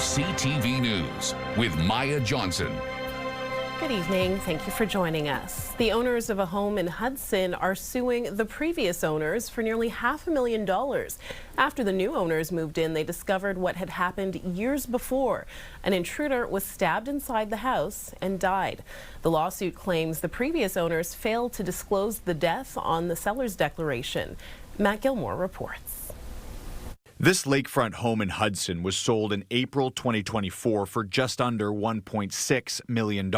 CTV News with Maya Johnson. Good evening. Thank you for joining us. The owners of a home in Hudson are suing the previous owners for nearly $500,000. After the new owners moved in, they discovered what had happened years before. An intruder was stabbed inside the house and died. The lawsuit claims the previous owners failed to disclose the death on the seller's declaration. Matt Gilmore reports. This lakefront home in Hudson was sold in April 2024 for just under $1.6 million.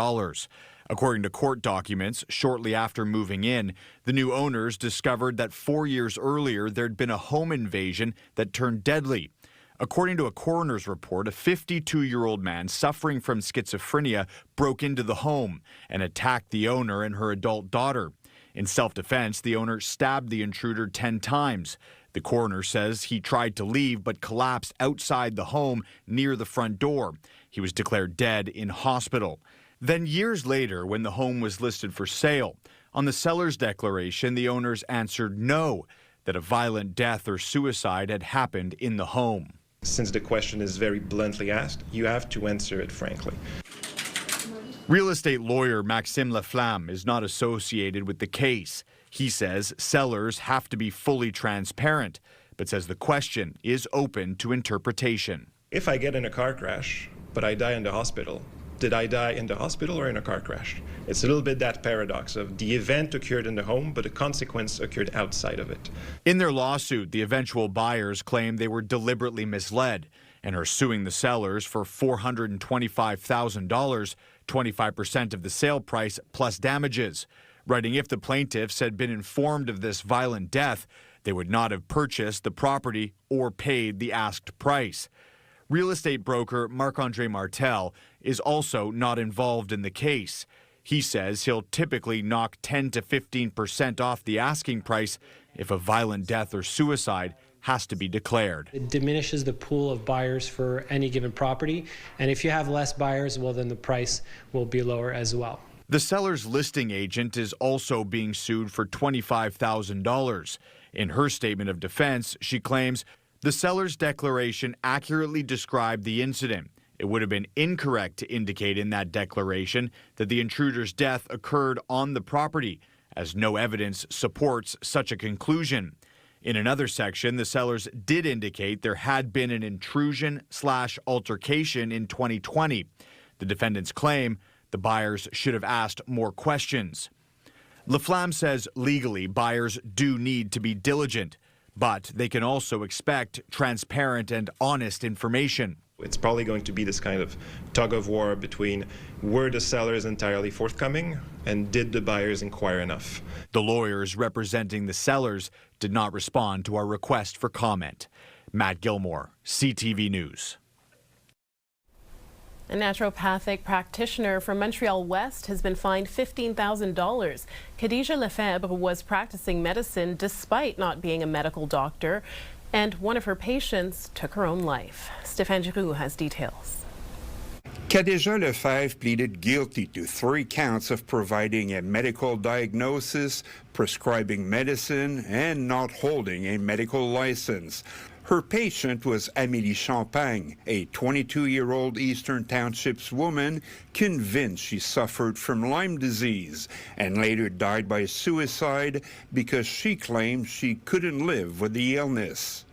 According to court documents, shortly after moving in, the new owners discovered that 4 years earlier there'd been a home invasion that turned deadly. According to a coroner's report, a 52-year-old man suffering from schizophrenia broke into the home and attacked the owner and her adult daughter. In self-defense, the owner stabbed the intruder 10 times. The coroner says he tried to leave but collapsed outside the home near the front door. He was declared dead in hospital. Then years later, when the home was listed for sale, on the seller's declaration, the owners answered no, that a violent death or suicide had happened in the home. Since the question is very bluntly asked, you have to answer it frankly. Real estate lawyer Maxime Laflamme is not associated with the case. He says sellers have to be fully transparent, but says the question is open to interpretation. If I get in a car crash, but I die in the hospital, did I die in the hospital or in a car crash? It's a little bit that paradox of the event occurred in the home, but the consequence occurred outside of it. In their lawsuit, the eventual buyers claim they were deliberately misled and are suing the sellers for $425,000, 25% of the sale price plus damages. Writing if the plaintiffs had been informed of this violent death, they would not have purchased the property or paid the asked price. Real estate broker Marc-Andre Martel is also not involved in the case. He says he'll typically knock 10 to 15% off the asking price if a violent death or suicide has to be declared. It diminishes the pool of buyers for any given property, and if you have less buyers, well, then the price will be lower as well. The seller's listing agent is also being sued for $25,000. In her statement of defense, she claims the seller's declaration accurately described the incident. It would have been incorrect to indicate in that declaration that the intruder's death occurred on the property, as no evidence supports such a conclusion. In another section, the sellers did indicate there had been an intrusion/altercation in 2020. The defendants claim the buyers should have asked more questions. Laflamme says legally buyers do need to be diligent, but they can also expect transparent and honest information. It's probably going to be this kind of tug of war between were the sellers entirely forthcoming and did the buyers inquire enough. The lawyers representing the sellers did not respond to our request for comment. Matt Gilmore, CTV News. A naturopathic practitioner from Montreal West has been fined $15,000. Khadija Lefebvre was practicing medicine despite not being a medical doctor, and one of her patients took her own life. Stéphane Giroux has details. Khadija Lefebvre pleaded guilty to 3 counts of providing a medical diagnosis, prescribing medicine, and not holding a medical license. Her patient was Amélie Champagne, a 22-year-old Eastern Townships woman convinced she suffered from Lyme disease and later died by suicide because she claimed she couldn't live with the illness.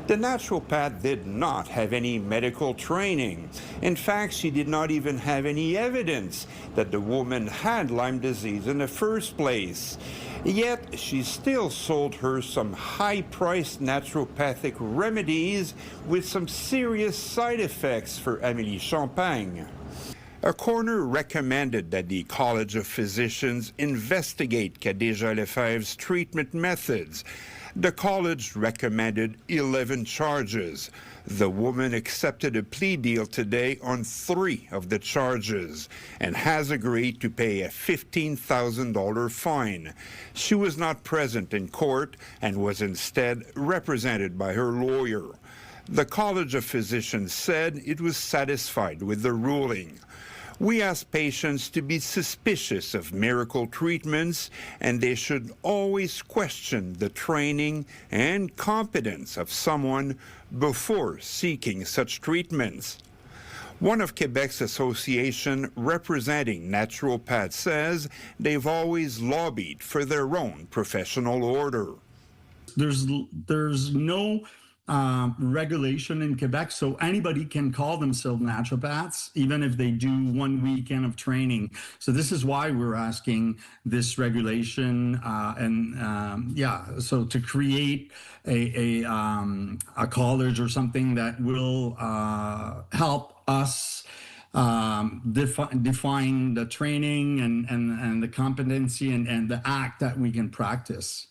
The naturopath did not have any medical training. In fact, she did not even have any evidence that the woman had Lyme disease in the first place. Yet, she still sold her some high-priced naturopathic remedies with some serious side effects for Amélie Champagne. A coroner recommended that the College of Physicians investigate Khadija Lefebvre's treatment methods. The college recommended 11 charges. The woman accepted a plea deal today on 3 of the charges and has agreed to pay a $15,000 fine. She was not present in court and was instead represented by her lawyer. The College of Physicians said it was satisfied with the ruling. We ask patients to be suspicious of miracle treatments, and they should always question the training and competence of someone before seeking such treatments. One of Quebec's association representing naturopaths says they've always lobbied for their own professional order. There's no regulation in Quebec, so anybody can call themselves naturopaths, even if they do 1 weekend of training. So this is why we're asking this regulation, so to create a college or something that will help us define the training and the competency and the act that we can practice.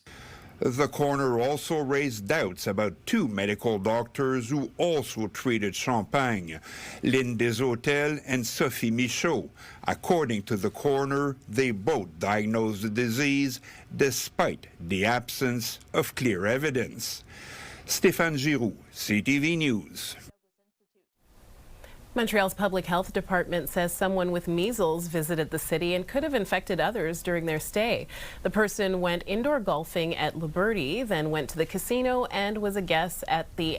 The coroner also raised doubts about two medical doctors who also treated Champagne, Lynn Desautels and Sophie Michaud. According to the coroner, they both diagnosed the disease despite the absence of clear evidence. Stéphane Giroux, CTV News. Montreal's Public Health Department says someone with measles visited the city and could have infected others during their stay. The person went indoor golfing at Liberty, then went to the casino and was a guest at the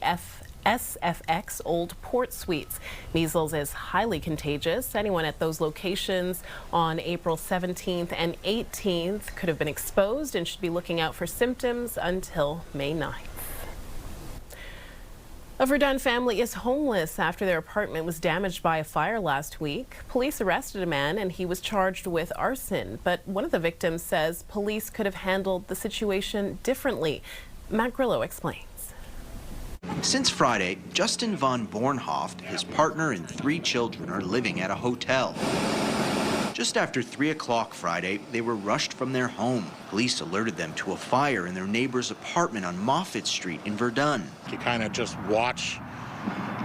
SFX Old Port Suites. Measles is highly contagious. Anyone at those locations on April 17th and 18th could have been exposed and should be looking out for symptoms until May 9th. A Verdun family is homeless after their apartment was damaged by a fire last week. Police arrested a man and he was charged with arson, but one of the victims says police could have handled the situation differently. Matt Grillo explains. Since Friday, Justin von Bornhoft, his partner and 3 children are living at a hotel. Just after 3 o'clock Friday, they were rushed from their home. Police alerted them to a fire in their neighbor's apartment on Moffett Street in Verdun. You kind of just watch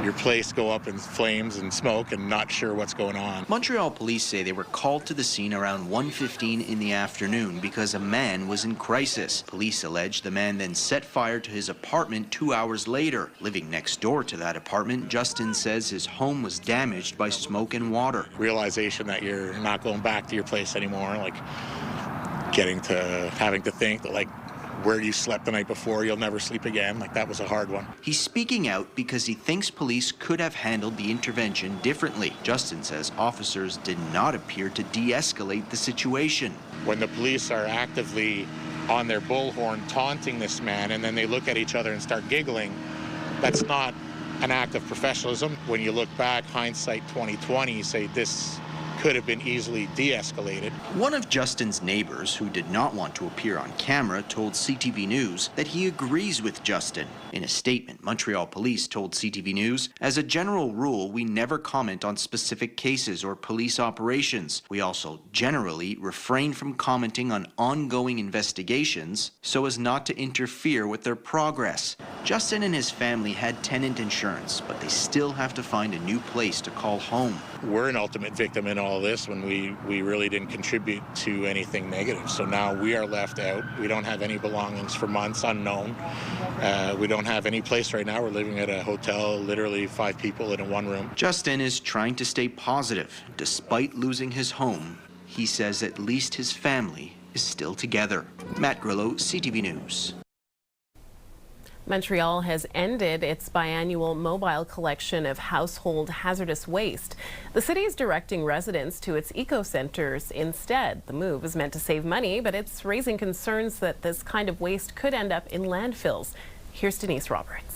your place go up in flames and smoke and not sure what's going on. Montreal police say they were called to the scene around 1:15 in the afternoon because a man was in crisis. Police allege the man then set fire to his apartment 2 hours later. Living next door to that apartment, Justin says his home was damaged by smoke and water. Realization that you're not going back to your place anymore, like getting to having to think that like where you slept the night before, you'll never sleep again. Like that was a hard one. He's speaking out because he thinks police could have handled the intervention differently. Justin says officers did not appear to de-escalate the situation. When the police are actively on their bullhorn taunting this man and then they look at each other and start giggling, that's not an act of professionalism. When you look back, hindsight 2020, you say this could have been easily de-escalated. One of Justin's neighbors, who did not want to appear on camera, told CTV News that he agrees with Justin. In a statement, Montreal police told CTV News, as a general rule, we never comment on specific cases or police operations. We also generally refrain from commenting on ongoing investigations so as not to interfere with their progress. Justin and his family had tenant insurance, but they still have to find a new place to call home. We're an ultimate victim in all this when we really didn't contribute to anything negative. So now we are left out. We don't have any belongings for months, unknown. We don't have any place right now. We're living at a hotel, literally 5 people in a 1 room. Justin is trying to stay positive. Despite losing his home, he says at least his family is still together. Matt Grillo, CTV News. Montreal has ended its biannual mobile collection of household hazardous waste. The city is directing residents to its eco-centers instead. The move is meant to save money, but it's raising concerns that this kind of waste could end up in landfills. Here's Denise Roberts.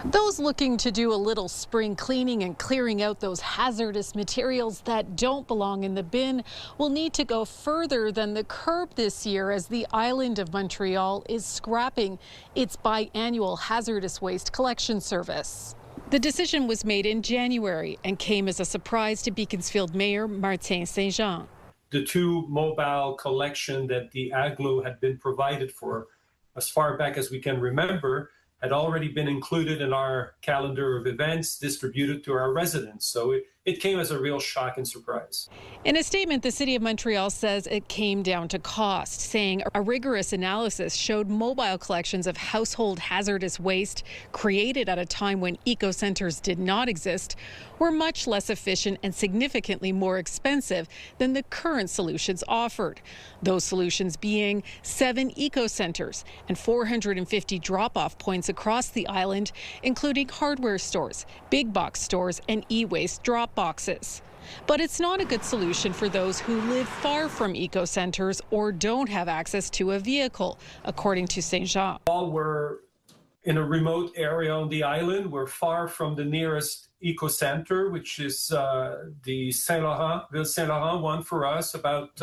Those looking to do a little spring cleaning and clearing out those hazardous materials that don't belong in the bin will need to go further than the curb this year, as the island of Montreal is scrapping its biannual hazardous waste collection service. The decision was made in January and came as a surprise to Beaconsfield Mayor Martin Saint-Jean. The 2 mobile collection that the AGLO had been provided for as far back as we can remember had already been included in our calendar of events distributed to our residents. So it came as a real shock and surprise. In a statement, the City of Montreal says it came down to cost, saying a rigorous analysis showed mobile collections of household hazardous waste created at a time when eco-centers did not exist were much less efficient and significantly more expensive than the current solutions offered. Those solutions being 7 eco-centers and 450 drop-off points across the island, including hardware stores, big box stores, and e-waste drop boxes. But it's not a good solution for those who live far from eco-centers or don't have access to a vehicle, according to Saint-Jean. While we're in a remote area on the island, we're far from the nearest eco-center, which is the Ville Saint-Laurent one for us, about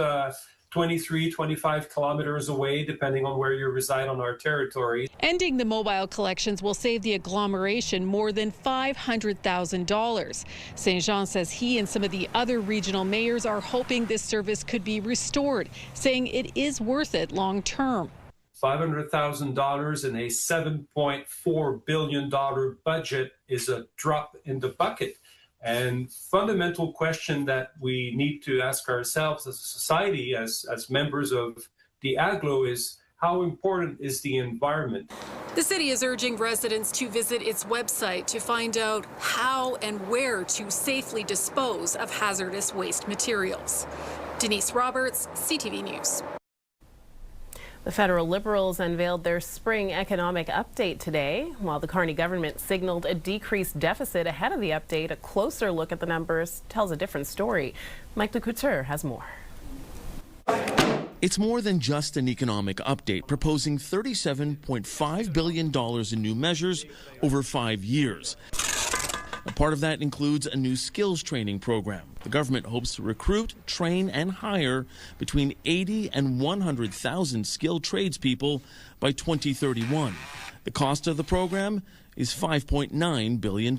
23, 25 kilometers away, depending on where you reside on our territory. Ending the mobile collections will save the agglomeration more than $500,000. Saint-Jean says he and some of the other regional mayors are hoping this service could be restored, saying it is worth it long term. $500,000 in a $7.4 billion budget is a drop in the bucket. And fundamental question that we need to ask ourselves as a society, as members of the Aglo, is how important is the environment? The city is urging residents to visit its website to find out how and where to safely dispose of hazardous waste materials. Denise Roberts, CTV News. The federal Liberals unveiled their spring economic update today. While the Carney government signaled a decreased deficit ahead of the update, a closer look at the numbers tells a different story. Mike LeCouture has more. It's more than just an economic update, proposing $37.5 billion in new measures over 5 years. A part of that includes a new skills training program. The government hopes to recruit, train, and hire between 80 and 100,000 skilled tradespeople by 2031. The cost of the program is $5.9 billion.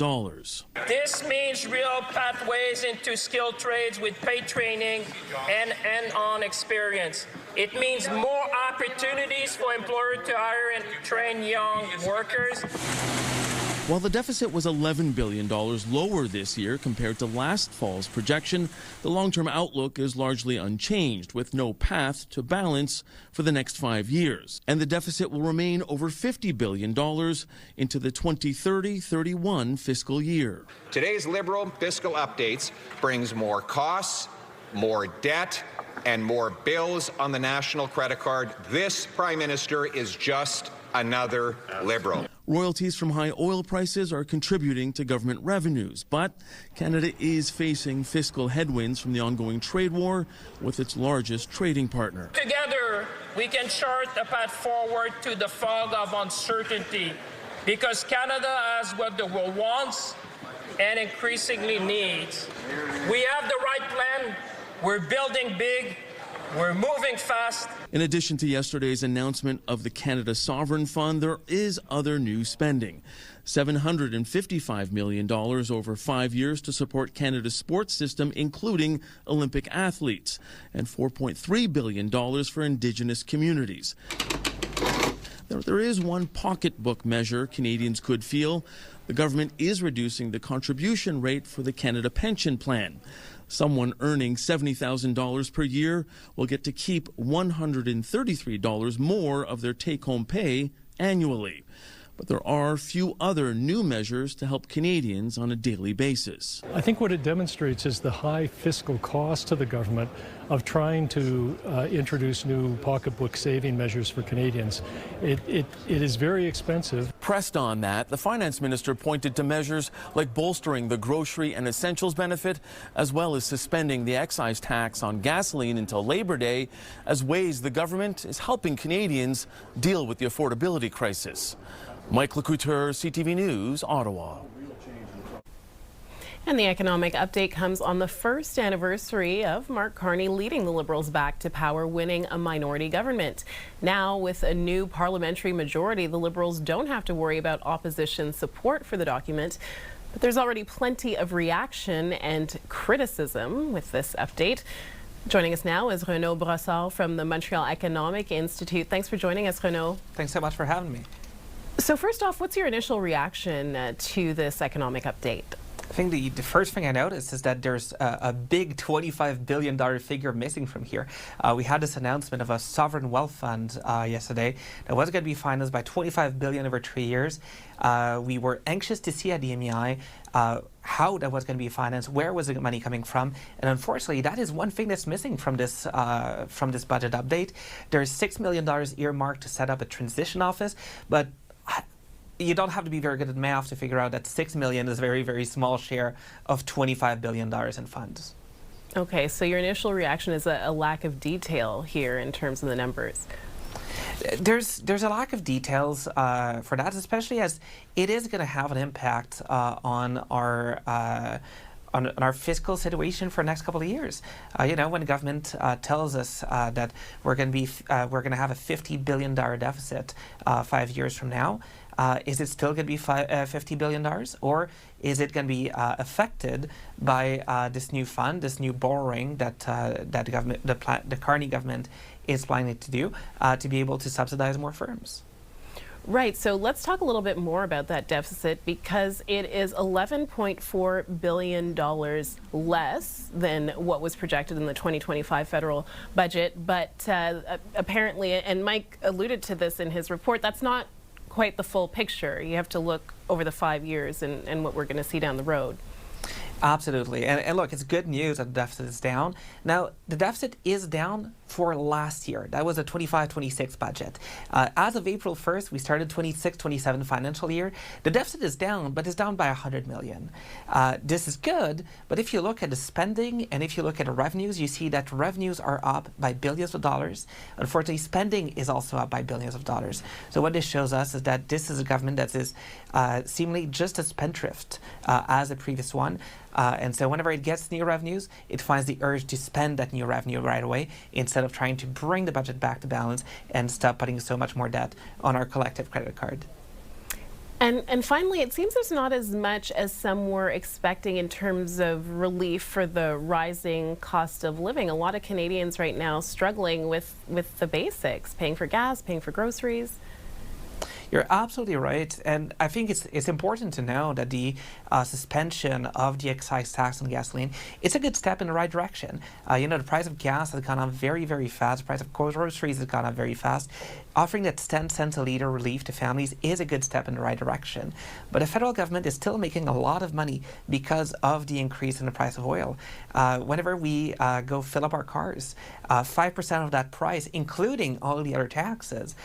This means real pathways into skilled trades with paid training and on experience. It means more opportunities for employers to hire and train young workers. While the deficit was $11 billion lower this year compared to last fall's projection, the long-term outlook is largely unchanged, with no path to balance for the next 5 years. And the deficit will remain over $50 billion into the 2030-31 fiscal year. Today's Liberal fiscal updates brings more costs, more debt, and more bills on the national credit card. This Prime Minister is just another Liberal. Royalties from high oil prices are contributing to government revenues, but Canada is facing fiscal headwinds from the ongoing trade war with its largest trading partner. Together, we can chart a path forward to the fog of uncertainty, because Canada has what the world wants and increasingly needs. We have the right plan. We're building big. We're moving fast. In addition to yesterday's announcement of the Canada Sovereign Fund, there is other new spending. $755 million over 5 years to support Canada's sports system, including Olympic athletes, and $4.3 billion for Indigenous communities. There is one pocketbook measure Canadians could feel. The government is reducing the contribution rate for the Canada Pension Plan. Someone earning $70,000 per year will get to keep $133 more of their take-home pay annually. But there are few other new measures to help Canadians on a daily basis. I think what it demonstrates is the high fiscal cost to the government of trying to introduce new pocketbook saving measures for Canadians. It is very expensive. Pressed on that, the finance minister pointed to measures like bolstering the grocery and essentials benefit, as well as suspending the excise tax on gasoline until Labor Day, as ways the government is helping Canadians deal with the affordability crisis. Mike LeCouture, CTV News, Ottawa. And the economic update comes on the first anniversary of Mark Carney leading the Liberals back to power, winning a minority government. Now, with a new parliamentary majority, the Liberals don't have to worry about opposition support for the document. But there's already plenty of reaction and criticism with this update. Joining us now is Renaud Brassard from the Montreal Economic Institute. Thanks for joining us, Renaud. Thanks so much for having me. So first off, what's your initial reaction to this economic update? I think the first thing I noticed is that there's a big $25 billion figure missing from here. We had this announcement of a sovereign wealth fund yesterday that was going to be financed by $25 billion over 3 years. We were anxious to see at the MEI how that was going to be financed, where was the money coming from, and unfortunately that is one thing that's missing from this budget update. There's $6 million earmarked to set up a transition office, but you don't have to be very good at math to figure out that $6 million is a very, very small share of $25 billion in funds. Okay, so your initial reaction is a lack of detail here in terms of the numbers. There's a lack of details for that, especially as it is going to have an impact on our fiscal situation for the next couple of years. You know, when the government tells us that we're going to have a $50 billion deficit 5 years from now, is it still going to be $50 billion, or is it going to be affected by this new fund, this new borrowing that the Carney government is planning to do to be able to subsidize more firms? Right, so let's talk a little bit more about that deficit, because it is $11.4 billion less than what was projected in the 2025 federal budget. But apparently, and Mike alluded to this in his report, that's not quite the full picture. You have to look over the 5 years and what we're going to see down the road. Absolutely. And look, it's good news that the deficit is down. Now, the deficit is down for last year. That was a 25-26 budget. As of April 1st, we started 26-27 financial year. The deficit is down, but it's down by $100 million. This is good, but if you look at the spending and if you look at the revenues, you see that revenues are up by billions of dollars. Unfortunately, spending is also up by billions of dollars. So what this shows us is that this is a government that is seemingly just as spendthrift as the previous one. And so whenever it gets new revenues, it finds the urge to spend that new revenue right away instead of trying to bring the budget back to balance and stop putting so much more debt on our collective credit card. And finally, it seems there's not as much as some were expecting in terms of relief for the rising cost of living. A lot of Canadians right now struggling with the basics, paying for gas, paying for groceries. You're absolutely right, and I think it's important to know that the suspension of the excise tax on gasoline, it's a good step in the right direction. You know, the price of gas has gone up very, very fast. The price of groceries has gone up very fast. Offering that 10 cents a litre relief to families is a good step in the right direction. But the federal government is still making a lot of money because of the increase in the price of oil. Whenever we go fill up our cars, 5% of that price, including all the other taxes,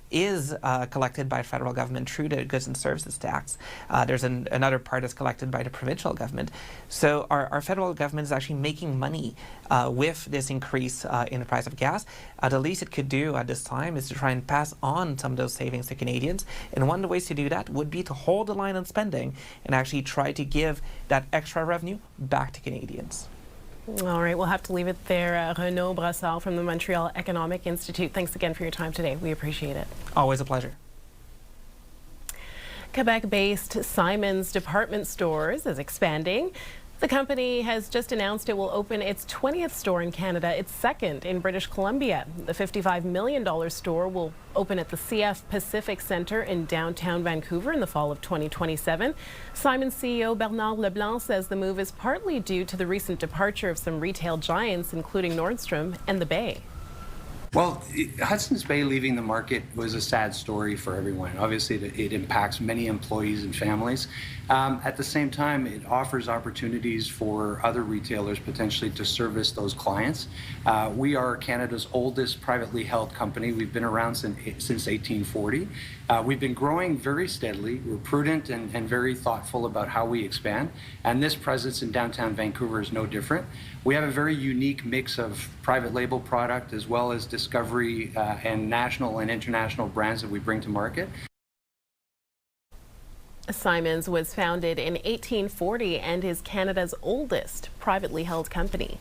is collected by federal government through the goods and services tax. There's another part that's collected by the provincial government. So our federal government is actually making money with this increase in the price of gas. The least it could do at this time is to try and pass on some of those savings to Canadians. And one of the ways to do that would be to hold the line on spending and actually try to give that extra revenue back to Canadians. All right, we'll have to leave it there. Renaud Brassard from the Montreal Economic Institute, thanks again for your time today. We appreciate it. Always a pleasure. Quebec-based Simon's department stores is expanding. The company has just announced it will open its 20th store in Canada, its second in British Columbia. The $55 million store will open at the CF Pacific Centre in downtown Vancouver in the fall of 2027. Simon's CEO Bernard Leblanc says the move is partly due to the recent departure of some retail giants, including Nordstrom and the Bay. Well, Hudson's Bay leaving the market was a sad story for everyone. Obviously, it impacts many employees and families. At the same time, it offers opportunities for other retailers potentially to service those clients. We are Canada's oldest privately held company. We've been around since 1840. We've been growing very steadily. We're prudent and very thoughtful about how we expand. And this presence in downtown Vancouver is no different. We have a very unique mix of private label product as well as discovery and national and international brands that we bring to market. Simon's was founded in 1840 and is Canada's oldest privately held company.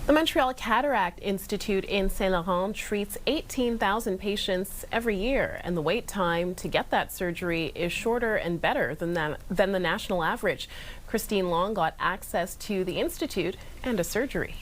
The Montreal Cataract Institute in Saint Laurent treats 18,000 patients every year, and the wait time to get that surgery is shorter and better than the national average. Christine Long got access to the institute and a surgery.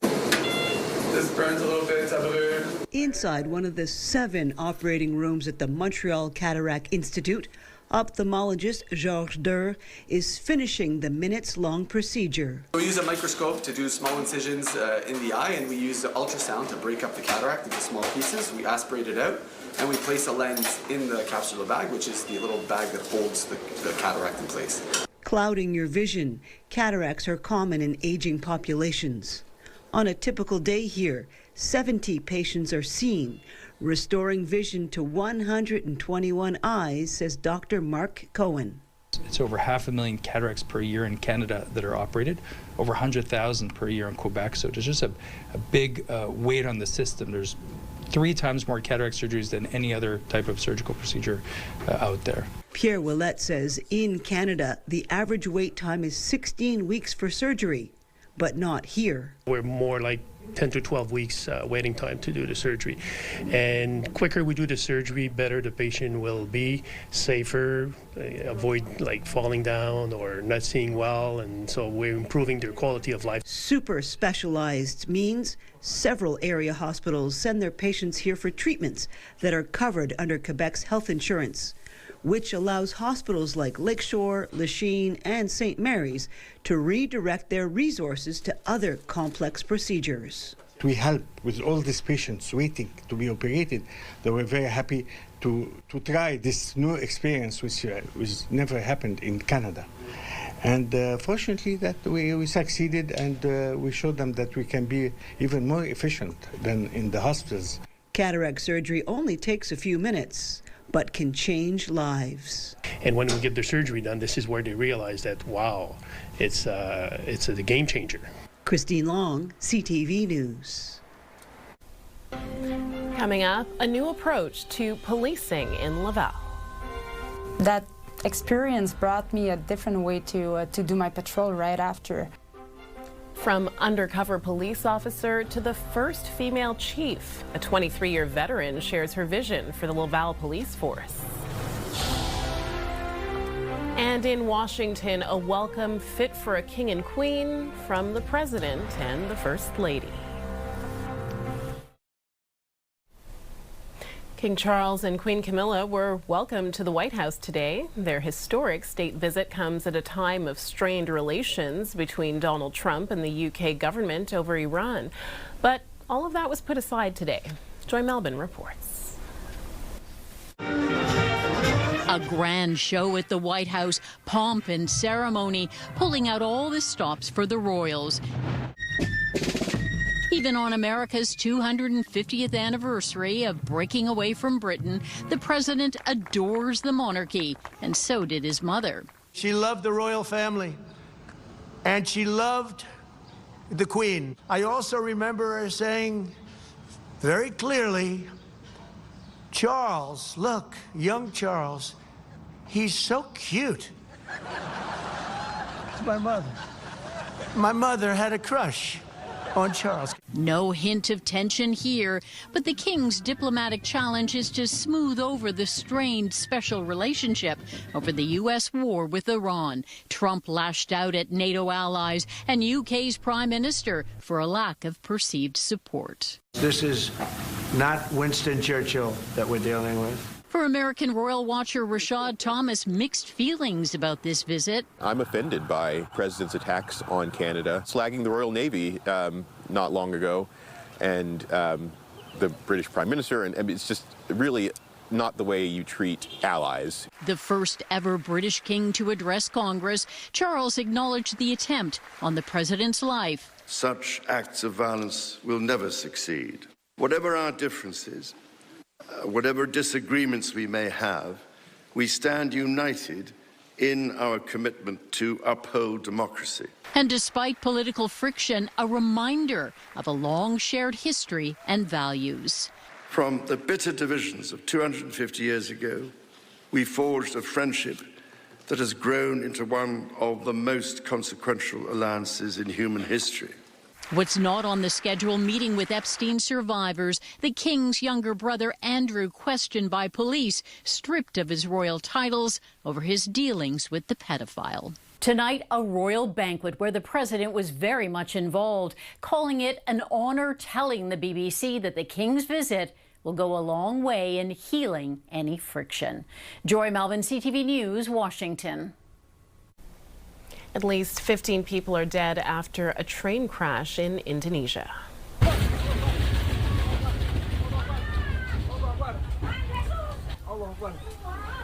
This burns a little bit, ça brûle. Inside one of the 7 operating rooms at the Montreal Cataract Institute, Ophthalmologist Georges Durr is finishing the minutes-long procedure. We use a microscope to do small incisions in the eye, and we use the ultrasound to break up the cataract into small pieces. We aspirate it out, and we place a lens in the capsular bag, which is the little bag that holds the cataract in place. Clouding your vision, cataracts are common in aging populations. On a typical day here, 70 patients are seen, restoring vision to 121 eyes, says Dr. Mark Cohen. It's over 500,000 cataracts per year in Canada that are operated, over 100,000 per year in Quebec. So there's just a big weight on the system. There's 3 times more cataract surgeries than any other type of surgical procedure out there. Pierre Willette says in Canada, the average wait time is 16 weeks for surgery, but not here. We're more like 10 to 12 weeks waiting time to do the surgery. And quicker we do the surgery, better the patient will be, safer, avoid like falling down or not seeing well, and so we're improving their quality of life. Super specialized means several area hospitals send their patients here for treatments that are covered under Quebec's health insurance, which allows hospitals like Lakeshore, Lachine, and St. Mary's to redirect their resources to other complex procedures. We help with all these patients waiting to be operated. They were very happy to try this new experience, which never happened in Canada. And fortunately that we succeeded, and we showed them that we can be even more efficient than in the hospitals. Cataract surgery only takes a few minutes, but can change lives. And when we get the surgery done, this is where they realize that, wow, it's a game changer. Christine Long, CTV News. Coming up, a new approach to policing in Laval. That experience brought me a different way to do my patrol right after. From undercover police officer to the first female chief, a 23-year veteran shares her vision for the Laval police force. And in Washington, a welcome fit for a king and queen from the president and the first lady. King Charles and Queen Camilla were welcomed to the White House today. Their historic state visit comes at a time of strained relations between Donald Trump and the UK government over Iran. But all of that was put aside today. Joy Melvin reports. A grand show at the White House, pomp and ceremony, pulling out all the stops for the royals. Even on America's 250th anniversary of breaking away from Britain, the president adores the monarchy, and so did his mother. She loved the royal family, and she loved the Queen. I also remember her saying very clearly, Charles, look, young Charles, he's so cute. It's my mother. My mother had a crush on Charles. No hint of tension here, but the king's diplomatic challenge is to smooth over the strained special relationship over the U.S. war with Iran. Trump lashed out at NATO allies and UK's prime minister for a lack of perceived support. This is not Winston Churchill that we're dealing with. For American royal watcher Rashad Thomas, mixed feelings about this visit. I'm offended by President's attacks on Canada, slagging the Royal Navy not long ago, and the British Prime Minister, and it's just really not the way you treat allies. The first ever British king to address Congress, Charles acknowledged the attempt on the president's life. Such acts of violence will never succeed. Whatever our differences, whatever disagreements we may have, we stand united in our commitment to uphold democracy. And despite political friction, a reminder of a long shared history and values. From the bitter divisions of 250 years ago, we forged a friendship that has grown into one of the most consequential alliances in human history. What's not on the schedule, meeting with Epstein survivors, the king's younger brother Andrew questioned by police, stripped of his royal titles over his dealings with the pedophile. Tonight, a royal banquet where the president was very much involved, calling it an honor, telling the BBC that the king's visit will go a long way in healing any friction. Joy Melvin, CTV News, Washington. At least 15 people are dead after a train crash in Indonesia.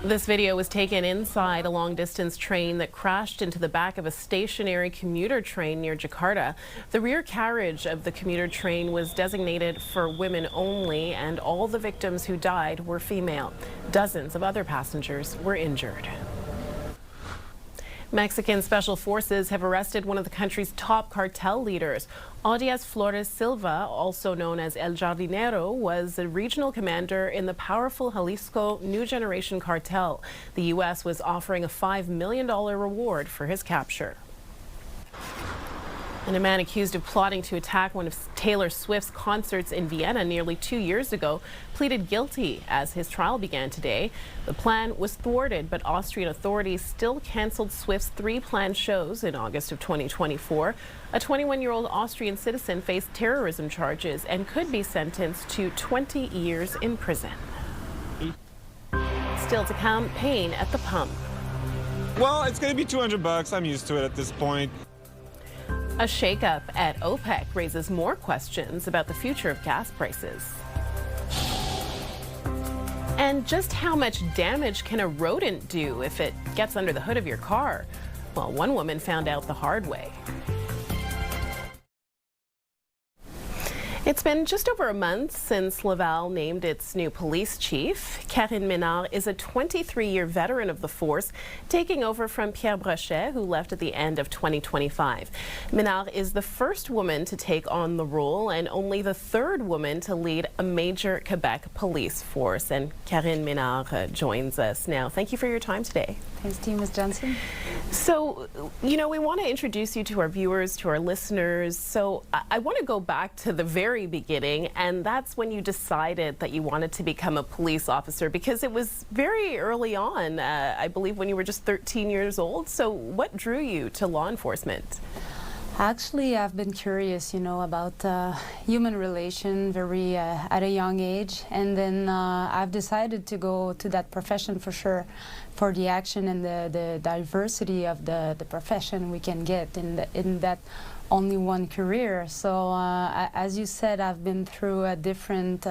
This video was taken inside a long-distance train that crashed into the back of a stationary commuter train near Jakarta. The rear carriage of the commuter train was designated for women only, and all the victims who died were female. Dozens of other passengers were injured. Mexican special forces have arrested one of the country's top cartel leaders. Audias Flores Silva, also known as El Jardinero, was a regional commander in the powerful Jalisco New Generation cartel. The U.S. was offering a $5 million reward for his capture. And a man accused of plotting to attack one of Taylor Swift's concerts in Vienna nearly 2 years ago pleaded guilty as his trial began today. The plan was thwarted, but Austrian authorities still canceled Swift's 3 planned shows in August of 2024. A 21-year-old Austrian citizen faced terrorism charges and could be sentenced to 20 years in prison. Still to come, pain at the pump. Well, it's going to be $200. I'm used to it at this point. A shakeup at OPEC raises more questions about the future of gas prices. And just how much damage can a rodent do if it gets under the hood of your car? Well, one woman found out the hard way. It's been just over a month since Laval named its new police chief. Karine Ménard is a 23-year veteran of the force, taking over from Pierre Brochet, who left at the end of 2025. Ménard is the first woman to take on the role and only the 3rd woman to lead a major Quebec police force. And Karine Ménard joins us now. Thank you for your time today. Thanks to you, Ms. Johnson. So, you know, we want to introduce you to our viewers, to our listeners. So I want to go back to the very beginning, and that's when you decided that you wanted to become a police officer, because it was very early on, I believe when you were just 13 years old. So what drew you to law enforcement? Actually, I've been curious, you know, about human relation very at a young age, and then I've decided to go to that profession for sure, for the action and the diversity of the profession we can get in that only one career. So as you said, I've been through a different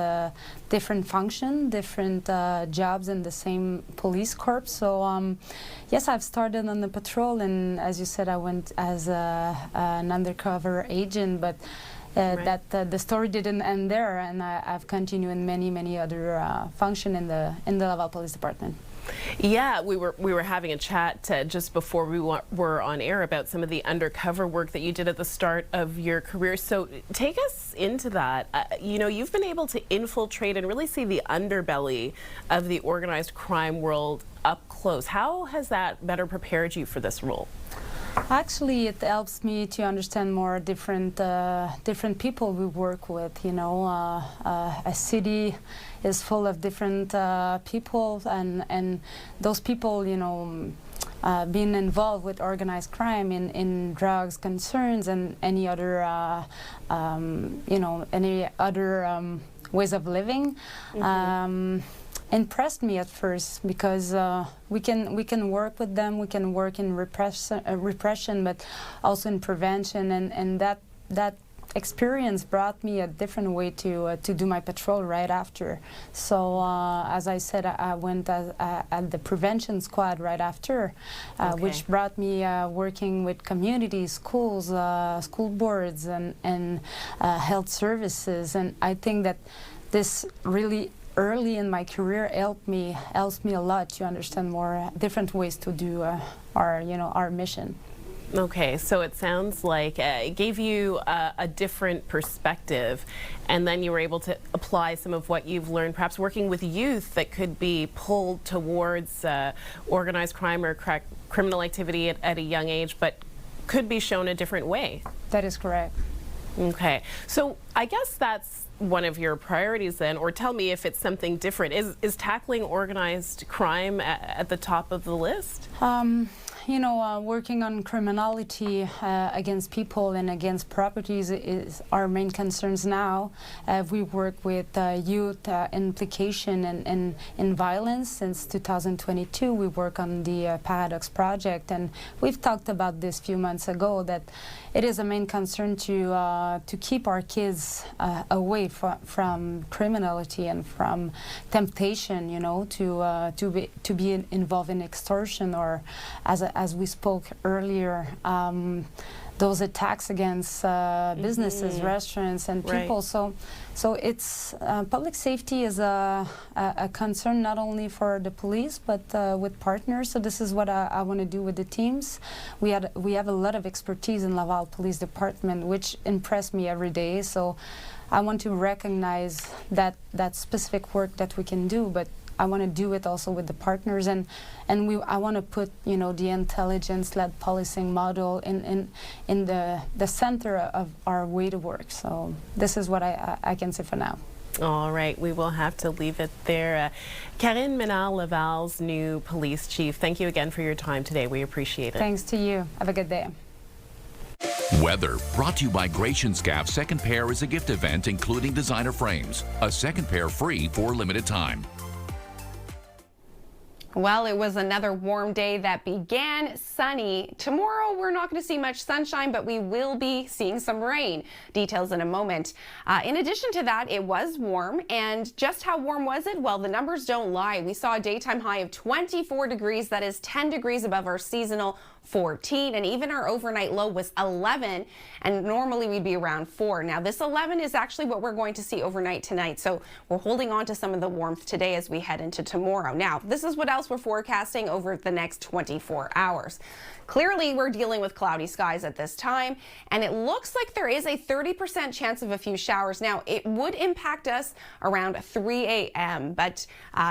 function, different jobs in the same police corps. So yes, I've started on the patrol, and as you said, I went as an undercover agent, but right. The story didn't end there, and I've continued in many other functions in the Laval Police Department. Yeah, we were having a chat just before we were on air about some of the undercover work that you did at the start of your career. So take us into that. You know, you've been able to infiltrate and really see the underbelly of the organized crime world up close. How has that better prepared you for this role? Actually, it helps me to understand more different people we work with. You know, a city is full of different people, and those people, you know, being involved with organized crime in drugs concerns and any other, you know, any other ways of living. Mm-hmm. Impressed me at first, because we can work with them, we can work in repression, but also in prevention, and that experience brought me a different way to do my patrol right after. So as I said, I went at the prevention squad right after, okay. Which brought me working with communities, schools, school boards, and health services, and I think that this really early in my career helps me a lot to understand more different ways to do our mission. Okay, so it sounds like it gave you a different perspective, and then you were able to apply some of what you've learned, perhaps working with youth that could be pulled towards organized crime or criminal activity at a young age, but could be shown a different way. That is correct. Okay, so I guess that's one of your priorities then, or tell me if it's something different. Is tackling organized crime at the top of the list? working on criminality against people and against properties is our main concerns now. We work with youth implication in violence since 2022. We work on the Paradox project, and we've talked about this a few months ago that it is a main concern to keep our kids away from criminality and from temptation, to be involved in extortion, or as we spoke earlier, those attacks against businesses, restaurants, and people. Right. So it's public safety is a concern not only for the police but with partners. So this is what I want to do with the teams. We have a lot of expertise in Laval Police Department, which impressed me every day. So I want to recognize that specific work that we can do, but I want to do it also with the partners, and I want to put the intelligence-led policing model in the center of our way to work. So this is what I can say for now. All right, we will have to leave it there. Karine Ménard, Laval's new police chief, thank you again for your time today. We appreciate it. Thanks to you. Have a good day. Weather brought to you by Gratianscaf. Second pair is a gift event including designer frames. A second pair free for a limited time. Well, it was another warm day that began sunny. Tomorrow, we're not going to see much sunshine, but we will be seeing some rain. Details in a moment. In addition to that, it was warm. And just how warm was it? Well, the numbers don't lie. We saw a daytime high of 24 degrees. That is 10 degrees above our seasonal 14, and even our overnight low was 11, and normally we'd be around 4. Now this 11 is actually what we're going to see overnight tonight, so we're holding on to some of the warmth today as we head into tomorrow. Now this is what else we're forecasting over the next 24 hours. Clearly, we're dealing with cloudy skies at this time, and it looks like there is a 30% chance of a few showers. Now, it would impact us around 3 a.m., but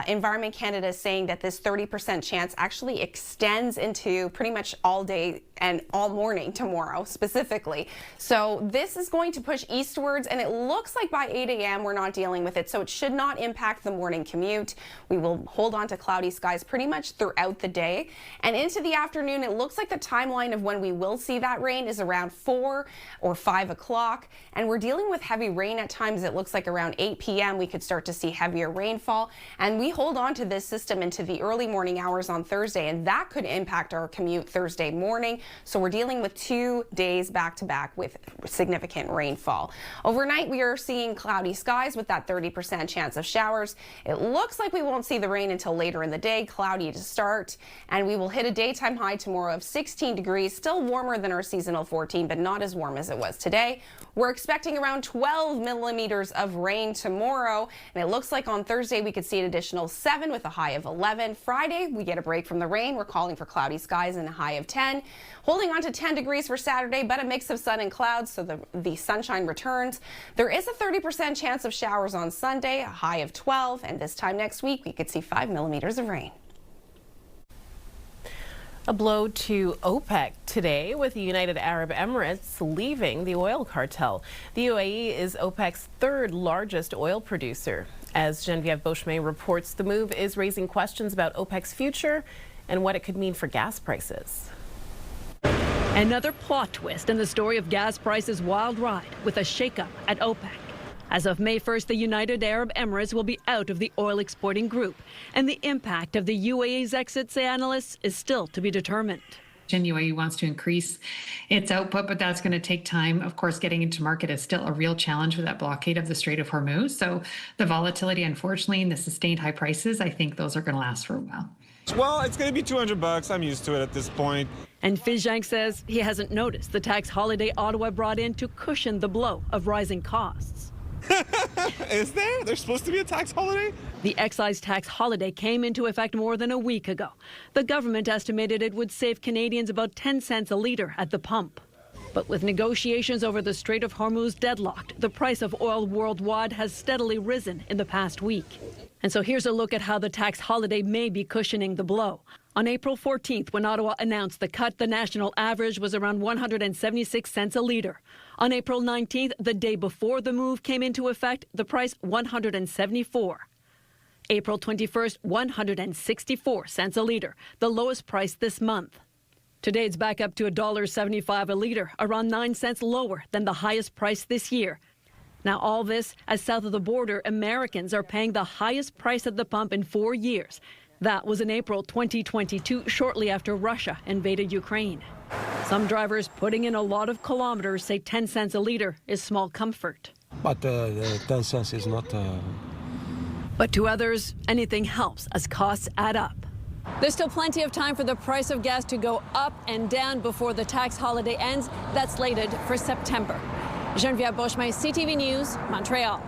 Environment Canada is saying that this 30% chance actually extends into pretty much all day and all morning tomorrow specifically. So this is going to push eastwards, and it looks like by 8 a.m. we're not dealing with it, so it should not impact the morning commute. We will hold on to cloudy skies pretty much throughout the day, and into the afternoon it looks like the timeline of when we will see that rain is around 4 or 5 o'clock, and we're dealing with heavy rain at times. It looks like around 8 p.m. we could start to see heavier rainfall, and we hold on to this system into the early morning hours on Thursday, and that could impact our commute Thursday morning. So we're dealing with 2 days back to back with significant rainfall. Overnight we are seeing cloudy skies with that 30% chance of showers. It looks like we won't see the rain until later in the day, cloudy to start, and we will hit a daytime high tomorrow of 16 degrees, still warmer than our seasonal 14, but not as warm as it was today. We're expecting around 12 millimeters of rain tomorrow, and it looks like on Thursday we could see an additional 7 with a high of 11. Friday, we get a break from the rain. We're calling for cloudy skies and a high of 10. Holding on to 10 degrees for Saturday, but a mix of sun and clouds, so the sunshine returns. There is a 30% chance of showers on Sunday, a high of 12, and this time next week we could see 5 millimeters of rain. A blow to OPEC today, with the United Arab Emirates leaving the oil cartel. The UAE is OPEC's third largest oil producer. As Geneviève Beauchemin reports, the move is raising questions about OPEC's future and what it could mean for gas prices. Another plot twist in the story of gas prices' wild ride, with a shakeup at OPEC. As of May 1st, the United Arab Emirates will be out of the oil exporting group, and the impact of the UAE's exit, say analysts, is still to be determined. UAE wants to increase its output, but that's going to take time. Of course, getting into market is still a real challenge with that blockade of the Strait of Hormuz. So the volatility, unfortunately, and the sustained high prices, I think those are going to last for a while. Well, it's going to be $200. I'm used to it at this point. And Fizhang says he hasn't noticed the tax holiday Ottawa brought in to cushion the blow of rising costs. Is there? There's supposed to be a tax holiday? The excise tax holiday came into effect more than a week ago. The government estimated it would save Canadians about 10 cents a litre at the pump. But with negotiations over the Strait of Hormuz deadlocked, the price of oil worldwide has steadily risen in the past week. And so here's a look at how the tax holiday may be cushioning the blow. On April 14th, when Ottawa announced the cut, the national average was around 176 cents a litre. On April 19th, the day before the move came into effect, the price 174. April 21st, 164 cents a litre, the lowest price this month. Today it's back up to $1.75 a litre, around 9 cents lower than the highest price this year. Now all this as south of the border, Americans are paying the highest price at the pump in 4 years. That was in April 2022, shortly after Russia invaded Ukraine. Some drivers putting in a lot of kilometers say 10 cents a litre is small comfort. But 10 cents is not... But to others, anything helps as costs add up. There's still plenty of time for the price of gas to go up and down before the tax holiday ends. That's slated for September. Geneviève Beauchemin, CTV News, Montreal.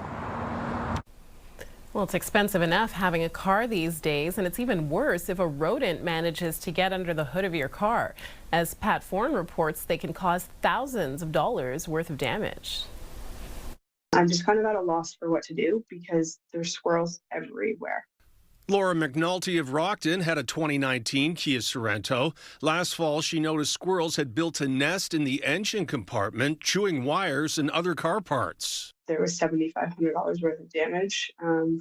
Well, it's expensive enough having a car these days, and it's even worse if a rodent manages to get under the hood of your car. As Pat Foran reports, they can cause thousands of dollars worth of damage. I'm just kind of at a loss for what to do because there's squirrels everywhere. Laura McNulty of Rockton had a 2019 Kia Sorento. Last fall, she noticed squirrels had built a nest in the engine compartment, chewing wires and other car parts. There was $7,500 worth of damage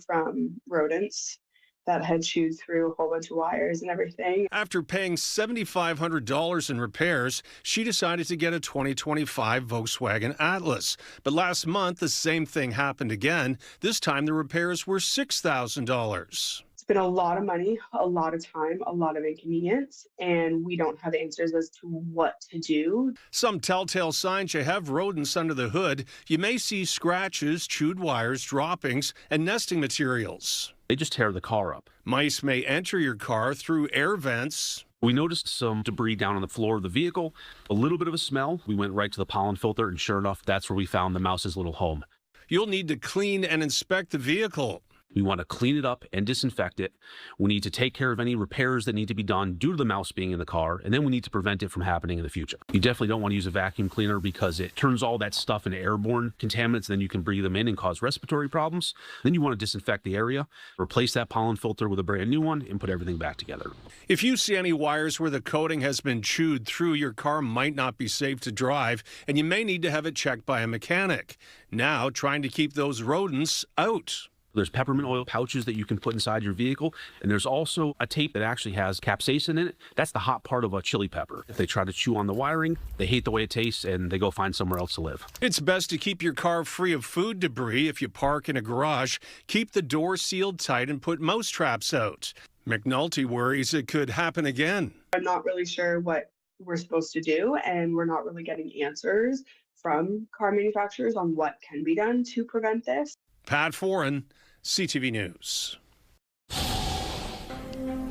from rodents that had chewed through a whole bunch of wires and everything. After paying $7,500 in repairs, she decided to get a 2025 Volkswagen Atlas. But last month, the same thing happened again. This time, the repairs were $6,000. It's been a lot of money, a lot of time, a lot of inconvenience, and we don't have answers as to what to do. Some telltale signs you have rodents under the hood. You may see scratches, chewed wires, droppings, and nesting materials. They just tear the car up. Mice may enter your car through air vents. We noticed some debris down on the floor of the vehicle, a little bit of a smell. We went right to the pollen filter, and sure enough, that's where we found the mouse's little home. You'll need to clean and inspect the vehicle. We want to clean it up and disinfect it. We need to take care of any repairs that need to be done due to the mouse being in the car, and then we need to prevent it from happening in the future. You definitely don't want to use a vacuum cleaner because it turns all that stuff into airborne contaminants, then you can breathe them in and cause respiratory problems. Then you want to disinfect the area, replace that pollen filter with a brand new one, and put everything back together. If you see any wires where the coating has been chewed through, your car might not be safe to drive, and you may need to have it checked by a mechanic. Now, trying to keep those rodents out. There's peppermint oil pouches that you can put inside your vehicle, and there's also a tape that actually has capsaicin in it. That's the hot part of a chili pepper. If they try to chew on the wiring, they hate the way it tastes, and they go find somewhere else to live. It's best to keep your car free of food debris. If you park in a garage, keep the door sealed tight and put mouse traps out. McNulty worries it could happen again. I'm not really sure what we're supposed to do, and we're not really getting answers from car manufacturers on what can be done to prevent this. Pat Foran, CTV News.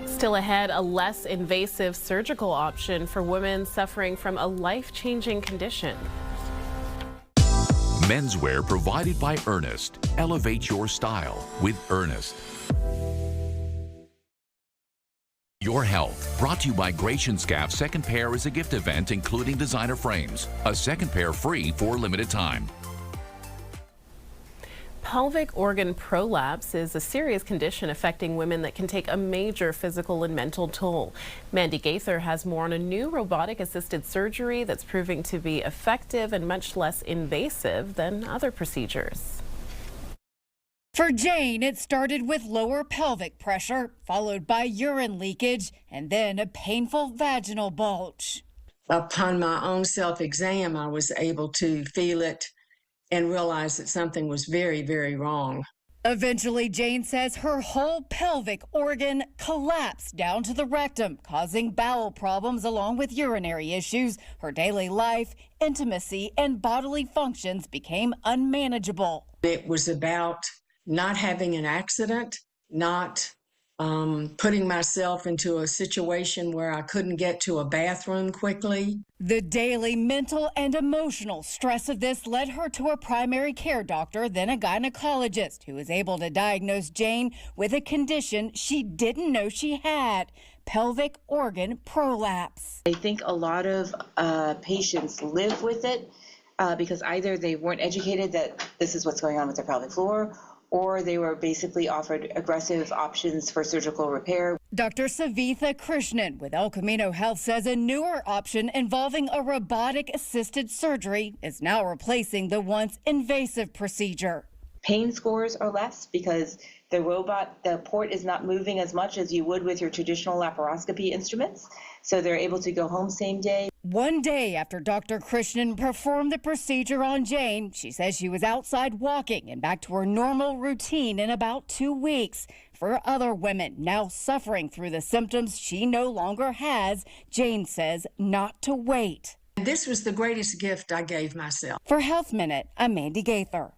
Still ahead, a less invasive surgical option for women suffering from a life-changing condition. Menswear provided by Ernest. Elevate your style with Ernest. Your Health, brought to you by Gratian Scaff's second pair is a gift event including designer frames. A second pair free for a limited time. Pelvic organ prolapse is a serious condition affecting women that can take a major physical and mental toll. Mandy Gaither has more on a new robotic-assisted surgery that's proving to be effective and much less invasive than other procedures. For Jane, it started with lower pelvic pressure, followed by urine leakage, and then a painful vaginal bulge. Upon my own self-exam, I was able to feel it and realized that something was very, very wrong. Eventually, Jane says her whole pelvic organ collapsed down to the rectum, causing bowel problems along with urinary issues. Her daily life, intimacy, and bodily functions became unmanageable. It was about not having an accident, not putting myself into a situation where I couldn't get to a bathroom quickly. The daily mental and emotional stress of this led her to a primary care doctor, then a gynecologist, who was able to diagnose Jane with a condition she didn't know she had: pelvic organ prolapse. I think a lot of patients live with it because either they weren't educated that this is what's going on with their pelvic floor, or they were basically offered aggressive options for surgical repair. Dr. Savitha Krishnan with El Camino Health says a newer option involving a robotic-assisted surgery is now replacing the once invasive procedure. Pain scores are less because The port is not moving as much as you would with your traditional laparoscopy instruments. So they're able to go home same day. One day after Dr. Krishnan performed the procedure on Jane, she says she was outside walking and back to her normal routine in about 2 weeks. For other women now suffering through the symptoms she no longer has, Jane says not to wait. This was the greatest gift I gave myself. For Health Minute, I'm Mandy Gaither.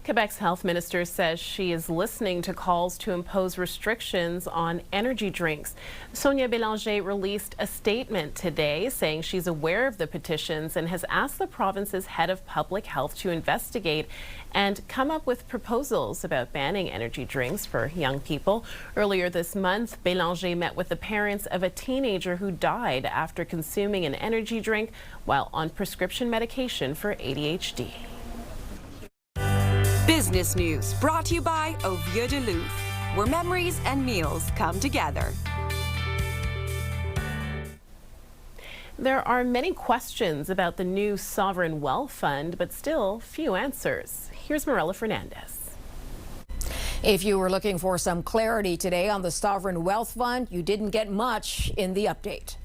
Quebec's health minister says she is listening to calls to impose restrictions on energy drinks. Sonia Bélanger released a statement today saying she's aware of the petitions and has asked the province's head of public health to investigate and come up with proposals about banning energy drinks for young people. Earlier this month, Bélanger met with the parents of a teenager who died after consuming an energy drink while on prescription medication for ADHD. Business News brought to you by Au Vieux de Loup, where memories and meals come together. There are many questions about the new Sovereign Wealth Fund, but still few answers. Here's Marilla Fernandez. If you were looking for some clarity today on the Sovereign Wealth Fund, you didn't get much in the update.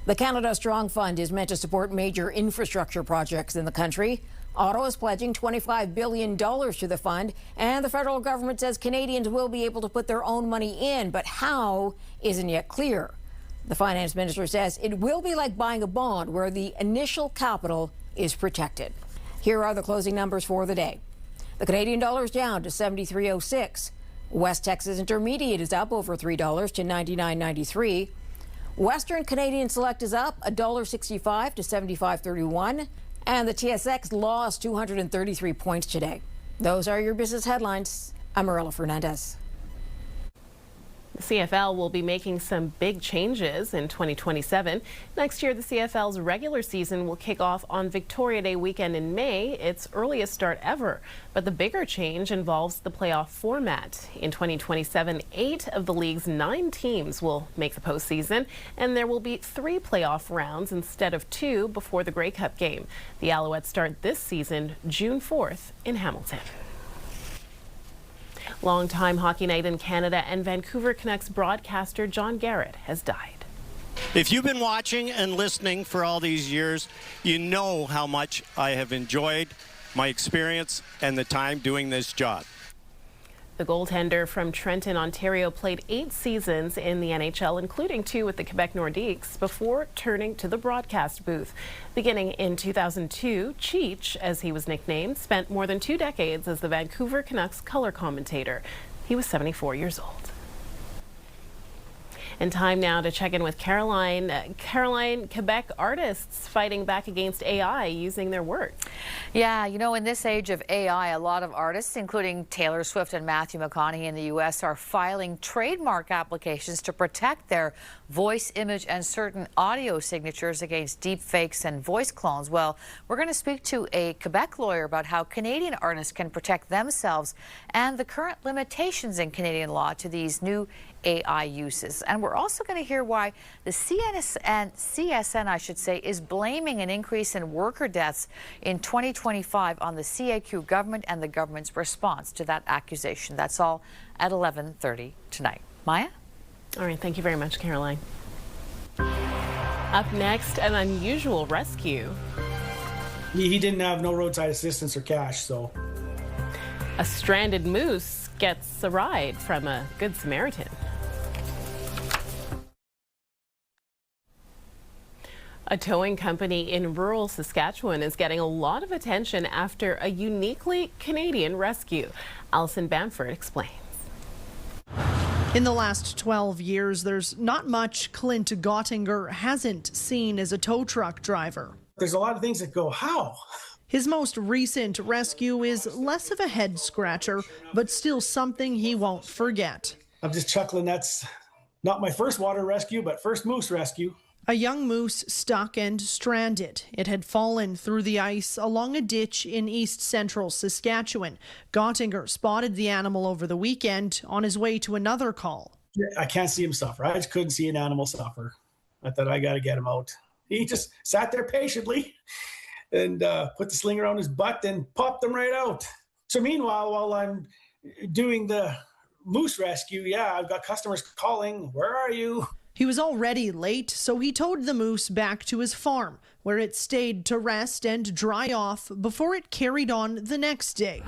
The Canada Strong Fund is meant to support major infrastructure projects in the country. Ottawa is pledging $25 billion to the fund, and the federal government says Canadians will be able to put their own money in, but how isn't yet clear. The finance minister says it will be like buying a bond where the initial capital is protected. Here are the closing numbers for the day. The Canadian dollar is down to 73.06. West Texas Intermediate is up over $3 to 99.93. Western Canadian Select is up $1.65 to 75.31. And the TSX lost 233 points today. Those are your business headlines. I'm Marilla Fernandez. The CFL will be making some big changes in 2027. Next year, the CFL's regular season will kick off on Victoria Day weekend in May, its earliest start ever. But the bigger change involves the playoff format. In 2027, 8 of the league's 9 teams will make the postseason, and there will be 3 playoff rounds instead of 2 before the Grey Cup game. The Alouettes start this season June 4th in Hamilton. Longtime Hockey Night in Canada and Vancouver Canucks broadcaster John Garrett has died. If you've been watching and listening for all these years, you know how much I have enjoyed my experience and the time doing this job. The goaltender from Trenton, Ontario, played 8 seasons in the NHL, including 2 with the Quebec Nordiques, before turning to the broadcast booth. Beginning in 2002, Cheech, as he was nicknamed, spent more than 2 decades as the Vancouver Canucks color commentator. He was 74 years old. And time now to check in with Caroline. Caroline, Quebec artists fighting back against AI using their work. Yeah, you know, in this age of AI, a lot of artists, including Taylor Swift and Matthew McConaughey in the U.S., are filing trademark applications to protect their voice, image, and certain audio signatures against deep fakes and voice clones. Well, we're going to speak to a Quebec lawyer about how Canadian artists can protect themselves and the current limitations in Canadian law to these new AI uses. And we're also going to hear why the CSN, I should say, is blaming an increase in worker deaths in 2025 on the CAQ government and the government's response to that accusation. That's all at 11:30 tonight. Maya? All right, thank you very much, Caroline. Up next, an unusual rescue. He didn't have no roadside assistance or cash, so. A stranded moose gets a ride from a Good Samaritan. A towing company in rural Saskatchewan is getting a lot of attention after a uniquely Canadian rescue. Alison Bamford explains. In the last 12 years, there's not much Clint Gottinger hasn't seen as a tow truck driver. There's a lot of things that go, how? His most recent rescue is less of a head scratcher, but still something he won't forget. I'm just chuckling. That's not my first water rescue, but first moose rescue. A young moose stuck and stranded. It had fallen through the ice along a ditch in east central Saskatchewan. Gottinger spotted the animal over the weekend on his way to another call. I can't see him suffer. I just couldn't see an animal suffer. I thought, I got to get him out. He just sat there patiently and put the sling around his butt and popped him right out. So meanwhile, while I'm doing the moose rescue, yeah, I've got customers calling, where are you? He was already late, so he towed the moose back to his farm, where it stayed to rest and dry off before it carried on the next day.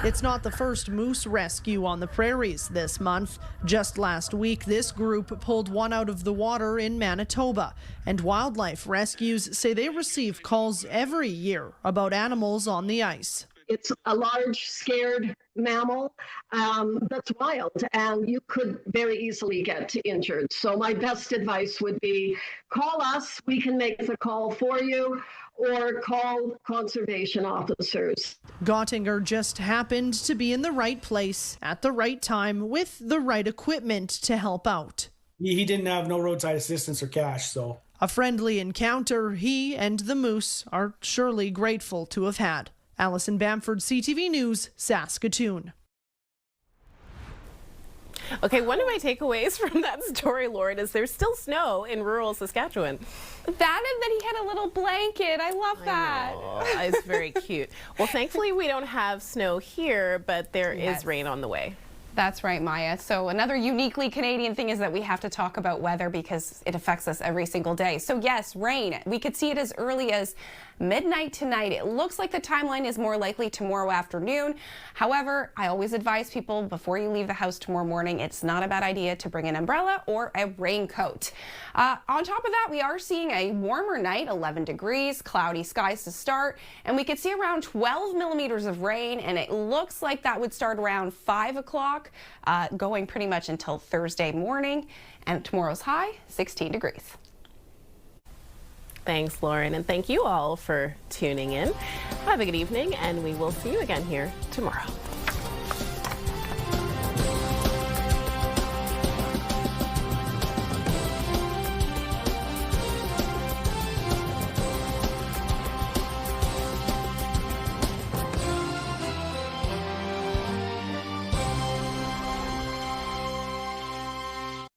It's not the first moose rescue on the prairies this month. Just last week, this group pulled one out of the water in Manitoba, and wildlife rescues say they receive calls every year about animals on the ice. It's a large, scared mammal that's wild, and you could very easily get injured. So my best advice would be call us. We can make the call for you, or call conservation officers. Gottinger just happened to be in the right place at the right time with the right equipment to help out. He didn't have no roadside assistance or cash, so. A friendly encounter he and the moose are surely grateful to have had. Allison Bamford, CTV News, Saskatoon. Okay, one of my takeaways from that story, Lauren, is there's still snow in rural Saskatchewan. That and that he had a little blanket. I love that. It's very cute. Well, thankfully we don't have snow here, but there is rain on the way. That's right, Maya. So another uniquely Canadian thing is that we have to talk about weather because it affects us every single day. So yes, rain. We could see it as early as midnight tonight. It looks like the timeline is more likely tomorrow afternoon. However, I always advise people before you leave the house tomorrow morning, it's not a bad idea to bring an umbrella or a raincoat. On top of that, we are seeing a warmer night, 11 degrees, cloudy skies to start, and we could see around 12 millimeters of rain, and it looks like that would start around 5 o'clock, going pretty much until Thursday morning, and tomorrow's high, 16 degrees. Thanks, Lauren, and thank you all for tuning in. Have a good evening, and we will see you again here tomorrow.